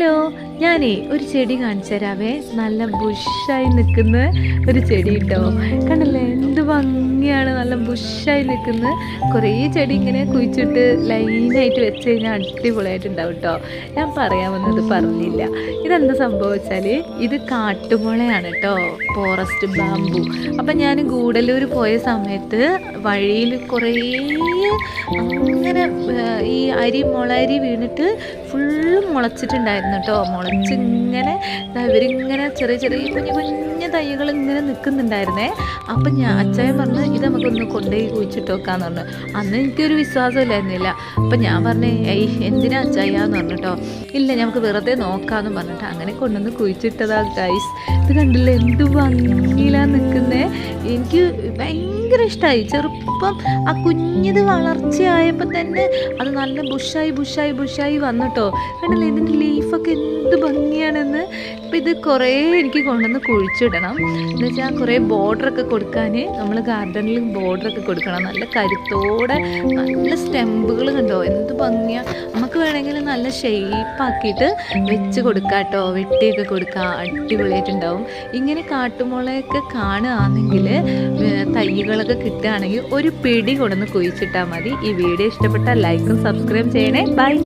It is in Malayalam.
ഹലോ, ഞാനേ ഒരു ചെടി കാണിച്ചു തരാവേ. നല്ല ബുഷായി നിൽക്കുന്ന ഒരു ചെടി കേട്ടോ. കണ്ടല്ലേ എന്ത് ഭംഗിയാണ്, നല്ല ബുഷായി നിൽക്കുന്ന കുറേ ചെടി ഇങ്ങനെ കുഴിച്ചിട്ട് ലൈനായിട്ട് വെച്ച് കഴിഞ്ഞാൽ അടിപൊളിയായിട്ടുണ്ടാവും കേട്ടോ. ഞാൻ പറയാമെന്നത് പറഞ്ഞില്ല. ഇതെന്താ സംഭവിച്ചാൽ ഇത് കാട്ടുമുളയാണ് കേട്ടോ, ഫോറസ്റ്റ് ബാമ്പു. അപ്പം ഞാൻ ഗൂഡല്ലൂർ പോയ സമയത്ത് വഴിയിൽ കുറേ അങ്ങനെ ഈ മുളയരി വീണിട്ട് ഫുള്ളും മുളച്ചിട്ടുണ്ടായിരുന്നു കേട്ടോ. മുളച്ചിങ്ങനെ ഇവരിങ്ങനെ ചെറിയ ചെറിയ കുഞ്ഞു കുഞ്ഞു തൈകൾ ഇങ്ങനെ നിൽക്കുന്നുണ്ടായിരുന്നേ. അപ്പം അച്ചായൻ പറഞ്ഞു ഇത് നമുക്കൊന്ന് കൊണ്ടുപോയി കുഴിച്ചിട്ട് വെക്കാന്ന് പറഞ്ഞു. അന്ന് എനിക്കൊരു വിശ്വാസമില്ലായിരുന്നില്ല. അപ്പം ഞാൻ പറഞ്ഞേ എന്തിനാ അച്ചായാന്ന് പറഞ്ഞു കേട്ടോ. ഇല്ല നമുക്ക് വെറുതെ നോക്കാമെന്ന് പറഞ്ഞിട്ട് അങ്ങനെ കൊണ്ടുവന്ന് കുഴിച്ചിട്ടതാ ഗൈസ്. ഇത് കണ്ടില്ലേ എന്ത് ഭംഗിയിലാണ് നിൽക്കുന്നേ. എനിക്ക് ഭയങ്കര ഇഷ്ടമായി. ചെറുപ്പം ആ കുഞ്ഞിത് വളർച്ചയായപ്പോൾ തന്നെ അത് നല്ല ബുഷായി വന്നിട്ടോ. കണ്ടില്ലേ ഇതിൻ്റെ ലീഫൊക്കെ എന്ത് ഭംഗിയാണെന്ന്. അപ്പം ഇത് കുറേ എനിക്ക് കൊണ്ടുവന്ന് കുഴിച്ചിടണം. എന്ന് വെച്ചാൽ കുറേ ബോർഡറൊക്കെ കൊടുക്കാൻ, നമ്മൾ ഗാർഡനിൽ ബോർഡറൊക്കെ കൊടുക്കണം. നല്ല കരുത്തോടെ നല്ല സ്റ്റെമ്പുകൾ കണ്ടോ എന്ത് ഭംഗിയാണ്. നമുക്ക് വേണമെങ്കിൽ നല്ല ഷേപ്പാക്കിയിട്ട് വെച്ച് കൊടുക്കാം കേട്ടോ, വെട്ടിയൊക്കെ കൊടുക്കാം, അടിപൊളിയായിട്ടുണ്ടാവും. ഇങ്ങനെ കാട്ടുമുളയൊക്കെ കാണുകയാണെങ്കിൽ തൈകളൊക്കെ കിട്ടുകയാണെങ്കിൽ ഒരു പിടി കൊണ്ടുവന്ന് കുഴിച്ചിട്ടാൽ മതി. ഈ വീഡിയോ ഇഷ്ടപ്പെട്ടാൽ ലൈക്കും സബ്സ്ക്രൈബ് ചെയ്യണേ. ബൈ.